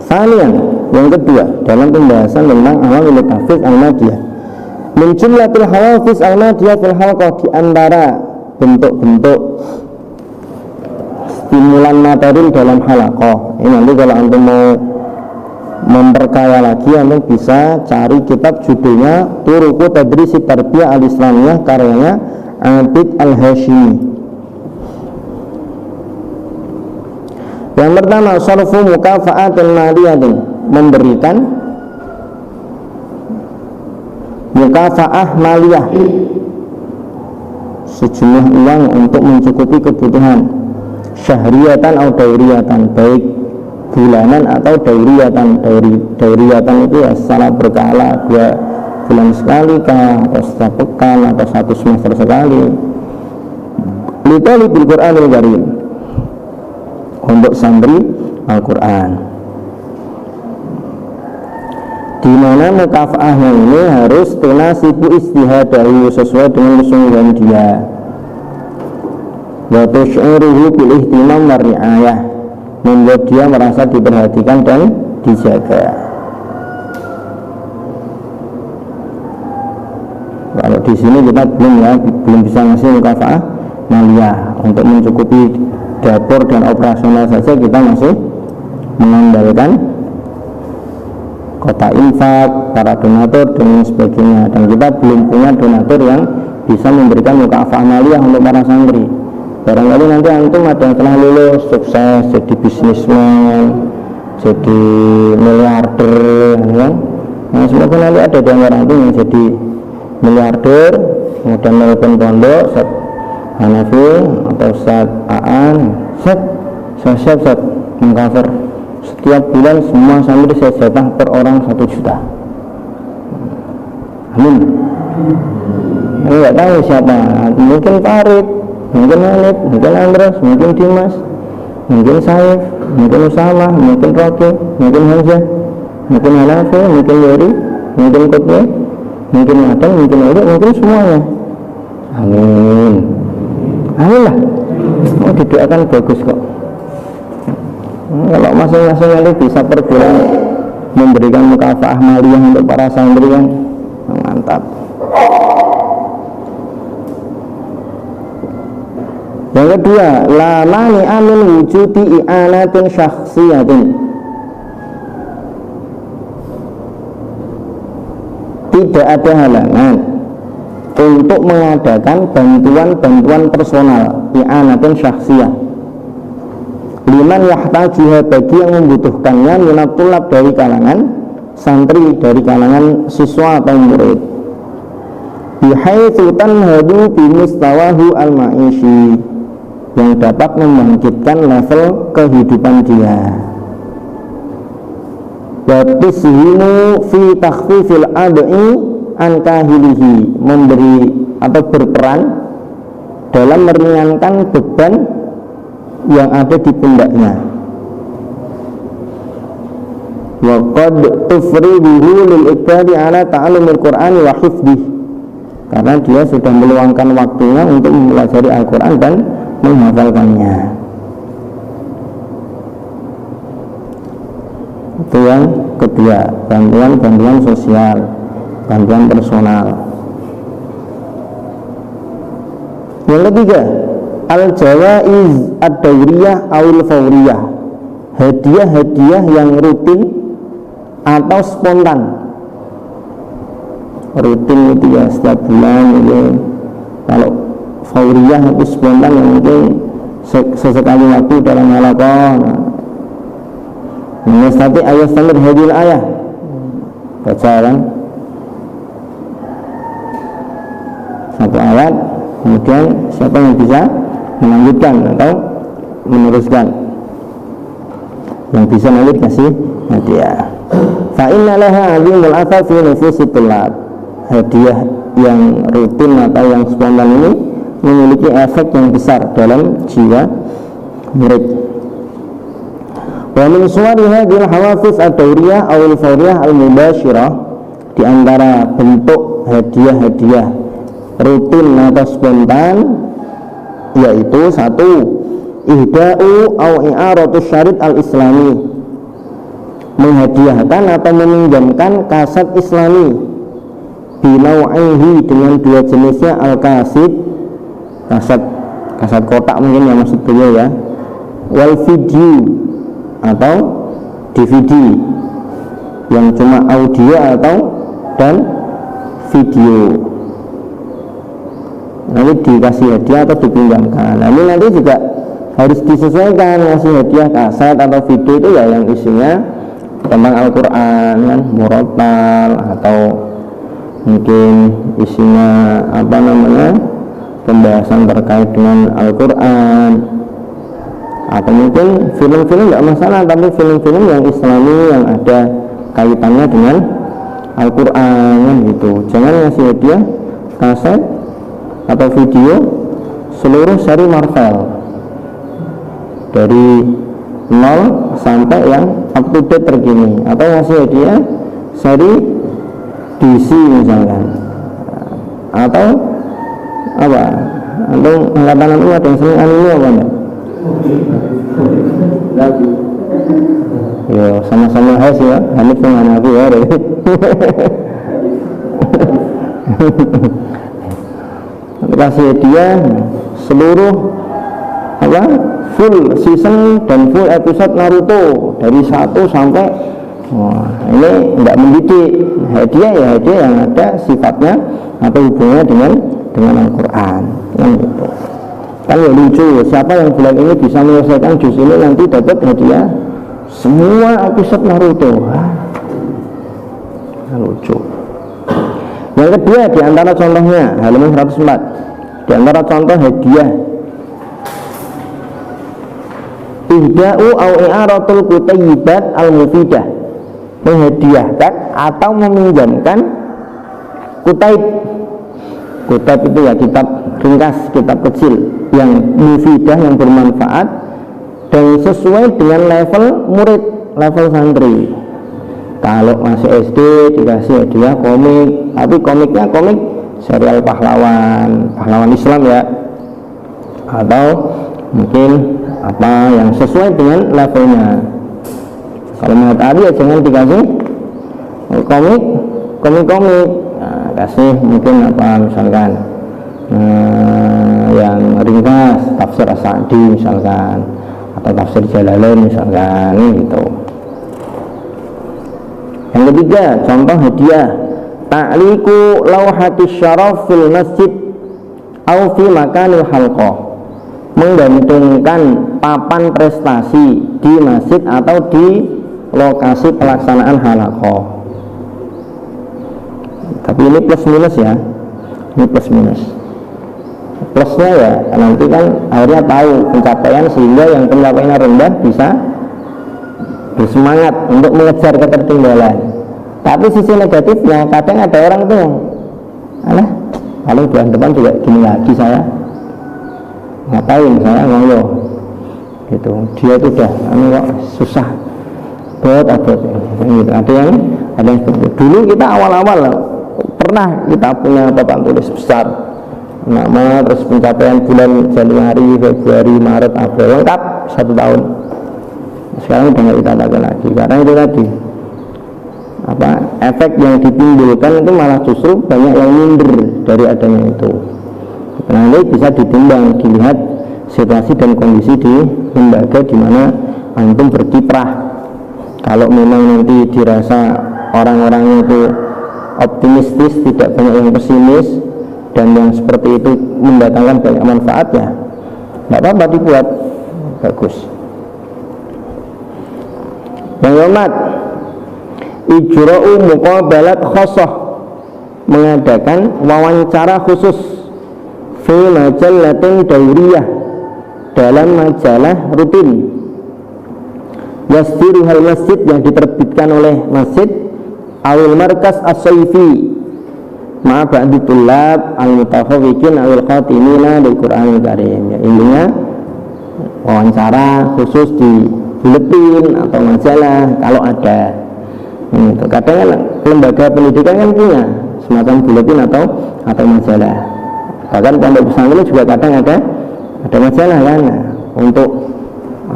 Tsaniyan, yang kedua dalam pembahasan tentang awamil tahfiz al-madiyah. Min jumlatil hawafiz al-madiyah fil halqah, di antara bentuk-bentuk stimulan materi dalam halaqah. Ini nanti kalau antum mau memperkaya lagi, antum bisa cari kitab judulnya Turuqu Tadrisi Tarbiyah Al-Islamiyah karyanya Abid Al-Hashimi. Yang pertama, sarfu mukafa'atil maliyatin, memberikan mukafa'ah maliyah, sejumlah uang untuk mencukupi kebutuhan syahriyatan atau dauriyatan, baik bulanan atau dauriyatan. Dauriyatan itu ya secara berkala, 2 bulan sekali kah, atau setiap pekan, atau 1 semester sekali. Litalibil Qur'anil Karim, untuk santri Al-Quran, di mana mukafaahnya ini harus tunasibu istihadahu, sesuai dengan kesungguhan dia, wa tusy'iruhu bil ihtimam wa ri'ayah, membuat dia merasa diperhatikan dan dijaga. Kalau di sini kita belum bisa ngasih mukafaah maliyah untuk mencukupi dapur dan operasional saja, kita masih mengandalkan kota infak, para donatur dan sebagainya, dan kita belum punya donatur yang bisa memberikan mukafaah maliyah untuk para santri. Barangkali nanti antum ada yang telah lulus sukses jadi bisnismen, jadi miliarder, ya. Nah, semoga nanti ada di antara antum yang jadi miliarder, kemudian melakukan pondok, Ustaz Hanafi atau Ustaz Aan, saya siap mengcover setiap bulan semua santri saya jatah per orang 1 juta. Amin. Ini nggak tahu siapa, mungkin Farid, mungkin Hanif, mungkin Andres, mungkin Dimas, mungkin Saif, mungkin Usama, mungkin Rocky, mungkin Hamzah, mungkin Hanafi, mungkin Yori, mungkin Kutni, mungkin Adam, mungkin Erik, mungkin semuanya. Amin. Amin lah. Oh, didoakan bagus kok. Kalau masing-masing nanti bisa per bulan memberikan mukafaah maliyah untuk para santri, yang mantap. Yang kedua, la mani amin wujudi i'anatin syakhsiyatin, tidak ada halangan untuk mengadakan bantuan-bantuan personal, i'anatin syakhsiyah, liman yahtajuha, bagi yang membutuhkannya, minatulab, dari kalangan santri, dari kalangan siswa atau murid, bihaitsu tanhadu bimustawahu al-ma'ishi, yang dapat membangkitkan level kehidupan dia, wa tishimu fi takhfifil ad'i an kahilihi, memberi atau berperan dalam meringankan beban yang ada di pundaknya, wa qad tufriduhu lil iqbali ala ta'allumil Qur'ani wa hifdih, karena dia sudah meluangkan waktunya untuk mempelajari Al-Quran dan menghafalkannya. Itu yang kedua, bantuan sosial, bantuan personal. Yang ketiga, al-jawaiz ad-dauriyah awil fawriyah, hadiah-hadiah yang rutin atau spontan. Rutin itu ya setiap bulan gitu. Kalau fawriyah itu spontan, yang mungkin sesekali waktu dalam halaqah. Mustati ayat standar hadil ayah, baca kan satu ayat, kemudian siapa yang bisa melanjutkan atau meneruskan, yang bisa nanti kasih hadiah. Fa inna laha 'azimul athar fi nufusit tullab, hadiah yang rutin atau yang spontan ini memiliki efek yang besar dalam jiwa murid. Wa min suwari hadhil hawafiz ad-dauriyah aw al-fawriyah al-mubashirah, di antara bentuk hadiah-hadiah rutin atau spontan, yaitu satu, ihda'u aw i'aratu syarit al-islami, menghadiahkan atau meminjamkan kaset Islami binau'ihi dengan dua jenisnya, al-kaset kaset kotak mungkin yang maksud beliau ya, wal video atau DVD yang cuma audio atau dan video, nanti dikasih hadiah atau dipinjamkan. Nah, ini nanti juga harus disesuaikan, ngasih hadiah kaset atau video itu ya yang isinya tentang Al-Quran kan, murotal, atau mungkin isinya apa namanya, pembahasan terkait dengan Al-Quran, atau mungkin film-film nggak masalah, tapi film-film yang Islami yang ada kaitannya dengan Al-Quran kan gitu. Jangan ngasih hadiah kaset atau video seluruh seri Marvel dari 0 sampai yang up to date terkini, atau ngasih hadiah seri DC misalkan, atau apa, atau angkatan itu ada yang sering anime apa enggak? Yo, sama-sama has ya, Hanif sama Nabi ya. Kasih hadiah seluruh apa, full season dan full episode Naruto dari 1 sampai ini enggak mendidik. Hadiah ya hadiah yang ada sifatnya atau hubungannya dengan Al-Quran yang gitu. Kan ya lucu, siapa yang bulan ini bisa menyelesaikan juz ini nanti dapat hadiah semua episode Naruto. Lucu. Yang kedua, di antara contohnya halaman 104, di antara contoh hadiah, ihda'u au i'aratul kutayyibat al-mufidah, menghadiahkan atau meminjamkan kutaib. Kutaib itu ya kitab ringkas, kitab kecil yang mufidah, yang bermanfaat dan sesuai dengan level murid, level santri. Kalau masih SD dikasih hadiah komik, tapi komiknya komik serial pahlawan Islam ya, atau mungkin apa yang sesuai dengan levelnya. Kalau menurut Ali ya jangan dikasih komik, nah, kasih mungkin apa misalkan yang ringkas, tafsir As-Sa'di misalkan, atau tafsir Jalalain misalkan, gitu. Yang ketiga, contoh hadiah, ta'liqu lawhatis syaraf fil masjid au fi makanil halqah, menggantungkan papan prestasi di masjid atau di lokasi pelaksanaan halaqah. Tapi ini plus minus ya, ini plus minus. Plusnya ya nanti kan akhirnya tahu pencapaian, sehingga yang pencapaiannya rendah bisa bersemangat untuk mengejar ketertinggalan. Tapi sisi negatifnya kadang ada orang tuh yang alah paling bulan depan juga gini lagi saya, ngapain saya ngoyo gitu, dia tuh udah kok susah buat apa gitu. Ada yang seperti itu. Dulu kita awal-awal pernah kita punya papan tulis besar nama, terus pencapaian bulan Januari, Februari, Maret, April lengkap 1 tahun. Sekarang udah nggak kita pakai lagi karena itu tadi apa, efek yang ditimbulkan itu malah justru banyak yang minder dari adanya itu. Nah, ini bisa ditimbang, dilihat situasi dan kondisi di lembaga di mana antum berkiprah. Kalau memang nanti dirasa orang-orangnya itu optimistis, tidak banyak yang pesimis, dan yang seperti itu mendatangkan banyak manfaat, ya nggak apa-apa dibuat, bagus. Yang keempat, ijra'u muqabalat khosoh, mengadakan wawancara khusus fi majallatin dauriyah, dalam majalah rutin, yasdiruhal masjid, yang diterbitkan oleh masjid, awil markas as-sayfi ma'a ba'di tullab al-mutafawikin awil qatimina del Qur'anil Karim. Ya, intinya wawancara khusus di buletin atau majalah kalau ada. Kadang kan lembaga pendidikan kan punya semacam buletin atau majalah. Bahkan pondok pesantren juga kadang ada majalah kan, untuk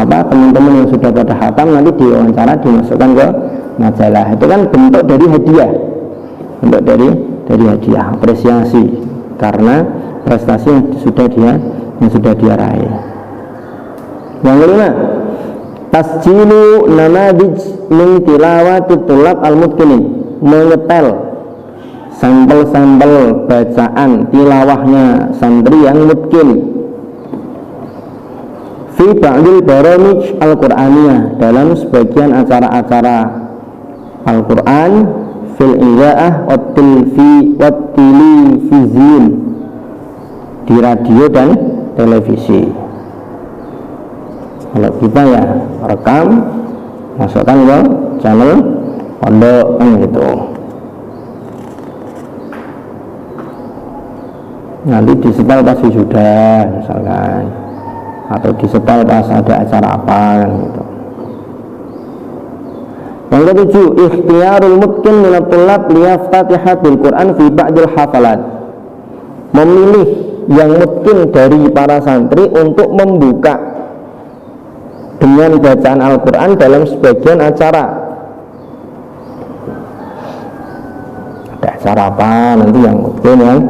teman-teman yang sudah pada khatam nanti diwawancara, dimasukkan ke majalah. Itu kan bentuk dari hadiah, bentuk dari hadiah, apresiasi karena prestasi yang sudah dia raih. Yang kelima, tasjilu namadij min tilawati tulab al-mutqinin, menyetel sampel-sampel bacaan tilawahnya santri yang mutqin fi ba'dil baramij al-Qur'aniyah, dalam sebagian acara-acara Al-Qur'an, fil izaah wat televisiun, di radio dan televisi. Kalau kita ya rekam, masukkan ke channel pondok kan gitu. Nanti disetel pas wisuda misalkan, atau disetel pas ada acara apa kan gitu. Yang ketujuh, ikhtiyarul mutqin minat tulab liyaftatihatil Qur'an fi ba'dil hafalat, memilih yang mutqin dari para santri untuk membuka dengan bacaan Al-Quran dalam sebagian acara. Ada acara apa nanti yang mutqin yang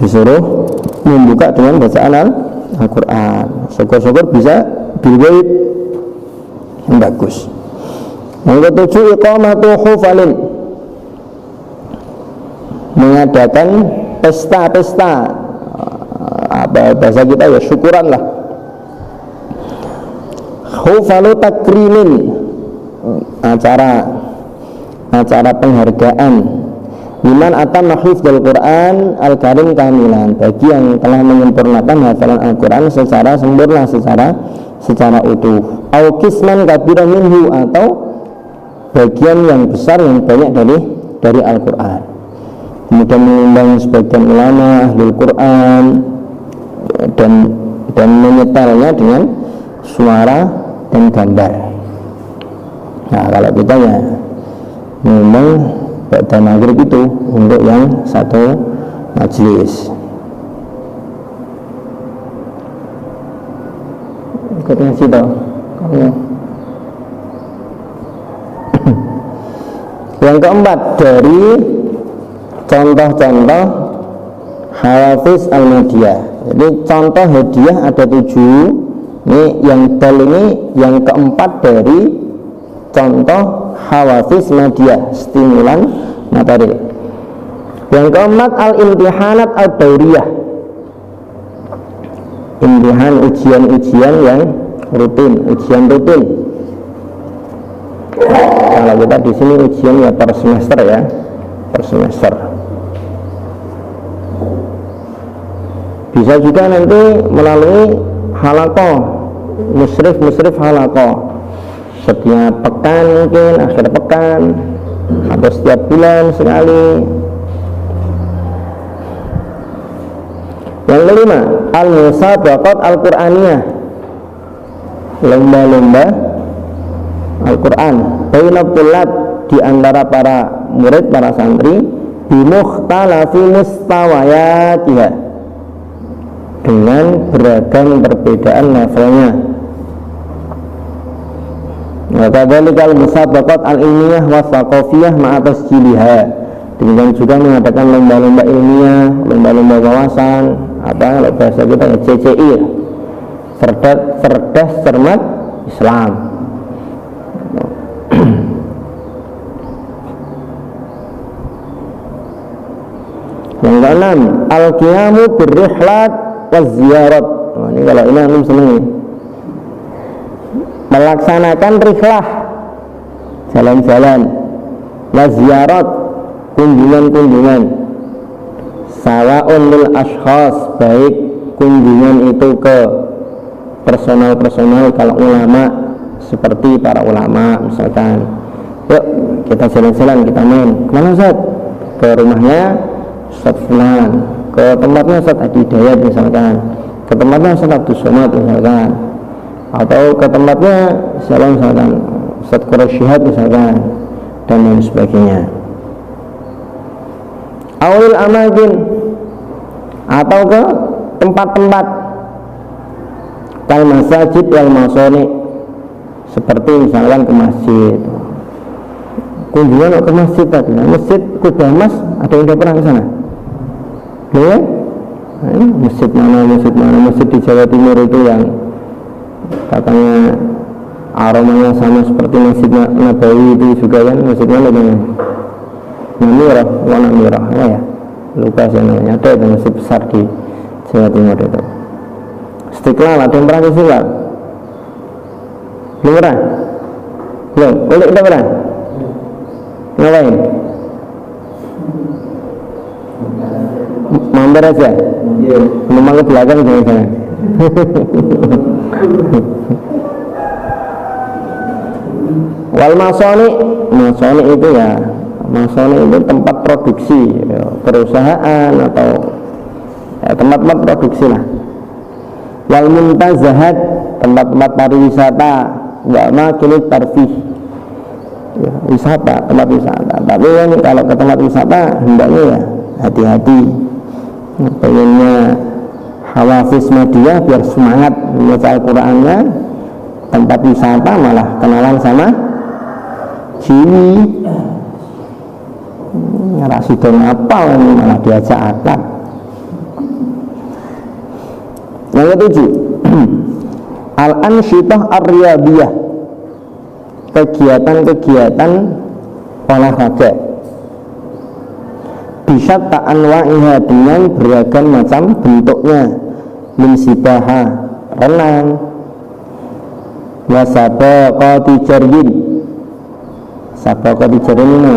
disuruh membuka dengan bacaan Al-Quran. Syukur-syukur bisa bilghaib yang bagus. Yang ketujuh, iqamatu hufalin, mengadakan pesta-pesta, apa bahasa kita ya syukuran lah. Hufalu takrimin, acara penghargaan, liman atam hifdzul Quran al-karim kamilan, bagi yang telah menyempurnakan hafalan Al-Quran secara sempurna, secara utuh. Au kisman kabiran minhu, atau bagian yang besar yang banyak dari Al-Quran. Kemudian mengundang sebagian ulama ahli Quran dan menyetelnya dengan suara dan gambar. Nah, kalau kita ya memang pada maghrib itu untuk yang satu majelis. Ikut ngaji toh kamu. Yang keempat, dari contoh-contoh hafiz al-media. Jadi contoh hadiah ada 7. Ini yang dal ini yang keempat dari contoh hafiz media, stimulan materi. Yang keempat, al-imtihanat ad-dauriyah, imtihan ujian-ujian yang rutin, ujian rutin. Kalau kita di sini ujian ya per semester ya, per semester. Bisa juga nanti melalui halaqah, musyrif halaqah, setiap pekan mungkin, akhir pekan, atau setiap bulan sekali. Yang kelima, al-musabaqat al-Qur'aniyah, lomba-lomba Al-Quran bainat tulab, di antara para murid, para santri, bimukhtalafi mustawayatiha, dengan beragam perbedaan levelnya. Wa kadzalikal musabaqat al-ilmiyah wa thaqafiyah ma'a tasjiliha, demikian juga mengadakan lomba-lomba ilmiah, lomba-lomba wawasan, kalau bahasa kita ya CCI, cerdas cermat Islam. Yang keenam, al-qiyamu birrihlat waziyarat. Ini kalau ini antum seneng nih, melaksanakan rihlah, jalan-jalan, waziyarat, kunjungan-kunjungan, sawa'un lil ashkhas, baik kunjungan itu ke personal, kalau ulama seperti para ulama misalkan, yuk kita jalan-jalan, kita main kemana Ustaz? Ke rumahnya Ustaz Fulan, ke tempatnya Ustaz Adi Hidayat misalkan, ke tempatnya Ustaz Abdus Somad misalkan, atau ke tempatnya siapa misalkan Ustaz Quraisyihad misalkan, dan lain sebagainya. Awil amakin, atau ke tempat-tempat kal masajid wal masoni, seperti misalkan ke masjid, kunjungan ke masjid tadi. Nah, masjid Kudamas ada yang udah pernah ke sana? Ya? Nah, masjid mana? Masjid di Jawa Timur itu yang katanya aromanya sama seperti Masjid Nabawi itu juga kan, masjid mana namanya? Namirah, Namirah, apa ya? Lupa saya namanya. Ada itu masjid besar di Jawa Timur itu. Istiqlal, ada yang pernah ke Istiqlal? Belum pernah? Belum? Boleh kita pernah? Ngapain? Mampir aja? Memang ke belakang jangan-jangan. Wal masoni itu ya, masoni itu tempat produksi ya, perusahaan atau ya, tempat-tempat produksi lah. Wal muntazahat, tempat-tempat pariwisata, wa makinut tarfih ya, wisata, tempat wisata. Tapi kan kalau ke tempat wisata hendaknya ya hati-hati. Pengennya hawafiz media biar semangat membaca Al-Qur'annya, tempat wisata malah kenalan sama Jini, ngerasi dong apa malah diajak akad. Yang ketujuh, al-ansyitah ar-riyadiyah, kegiatan-kegiatan olahraga, bisa ta'anwa'iha, dengan beragam macam bentuknya, min sibaha, renang, wasabaqati jaryin, sabaqati jaryin ini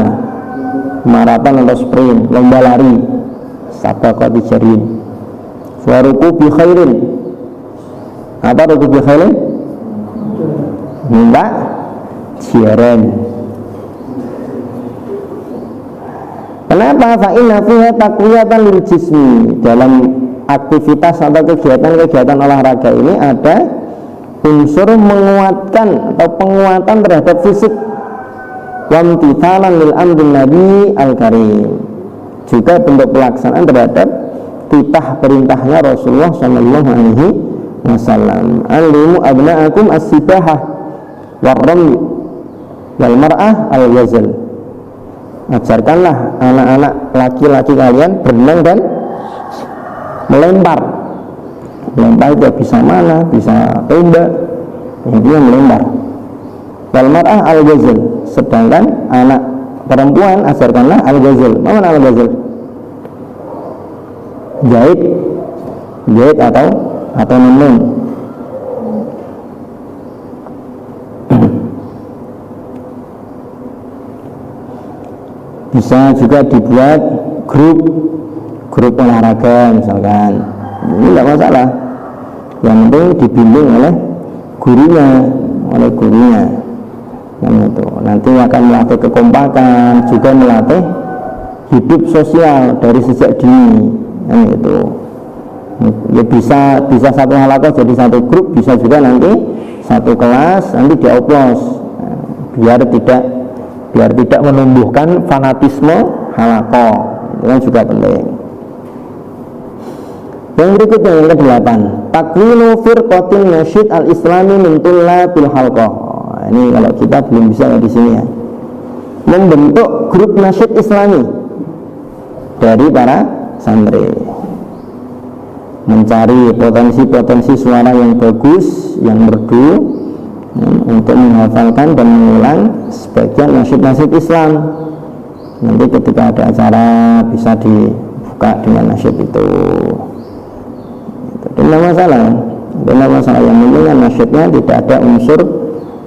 maraton atau sprint, lomba lari, sabaqati jaryin. Wa rukubi khairin, apa rukubi khairin? Minta jiran. Kenapa? Fa'inna fiha taqwiyatan lil jismi, dalam aktivitas atau kegiatan-kegiatan olahraga ini ada unsur menguatkan atau penguatan terhadap fisik, wamtithalan lil amrin nabi al-karim, juga bentuk pelaksanaan terhadap titah perintahnya Rasulullah sallallahu alaihi wasallam, alimu abna'akum as-sibahah warrami wal mar'ah al-ghazal, ajarkanlah anak-anak laki-laki kalian berenang dan melempar itu bisa mana, bisa tembak, intinya melempar. Wal mar'ah al-ghazal, sedangkan anak perempuan ajarkanlah al-ghazal. Mana al-ghazal? Jahit atau nenun. Bisa juga dibuat grup olahraga misalkan, ini tidak masalah, yang penting dibimbing oleh gurunya. Itu nanti akan melatih kekompakan, juga melatih hidup sosial dari sejak dini. Itu ya bisa satu halaqah jadi satu grup, bisa juga nanti satu kelas nanti dioplos, biar tidak menumbuhkan fanatisme halaqah. Itu kan juga penting. Yang berikutnya, yang ke-8, takwinu firqatin nasyid al-islami min tullabil halqah. Ini kalau kita belum bisa di sini ya, membentuk grup nasyid islami dari para santri, mencari potensi-potensi suara yang bagus, yang merdu, untuk menghafalkan dan mengulang sebagian nasyid-nasyid Islam. Nanti ketika ada acara bisa dibuka dengan nasyid itu. Tidak masalah. Yang penting nasyidnya tidak ada unsur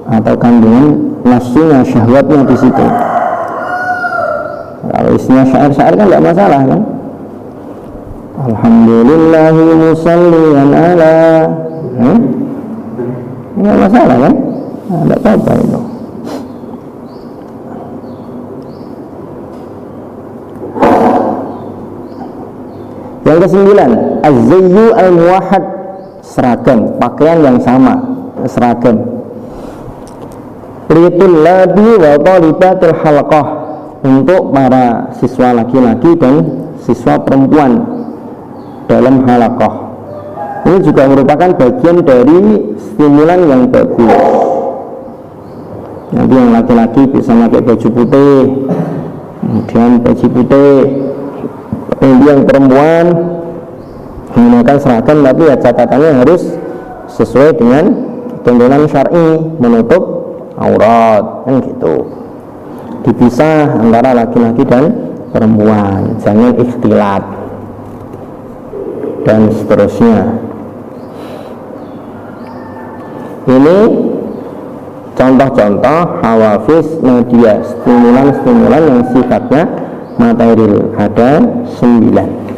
atau kandungan nafsunya, syahwatnya di situ. Kalau isinya syair-syair kan tidak masalah kan. Alhamdulillahi musalliyan ala, tidak masalah kan, tidak apa-apa itu. Yang ke-9, az-zayyu al-muwahhad, seragam, pakaian yang sama, seragam. Litul labi wa talibatil halaqah, untuk para siswa laki-laki dan siswa perempuan dalam halaqah. Ini juga merupakan bagian dari stimulan yang bagus. Nanti yang laki-laki bisa pakai baju putih, kemudian baju putih. Ini yang perempuan menggunakan seragam, tapi ya catatannya harus sesuai dengan tuntunan syar'i, menutup aurat, kan gitu. Dipisah antara laki-laki dan perempuan, jangan ikhtilat dan seterusnya. Ini contoh-contoh hawafiz nadia, stimulan-stimulan yang sifatnya material, ada 9.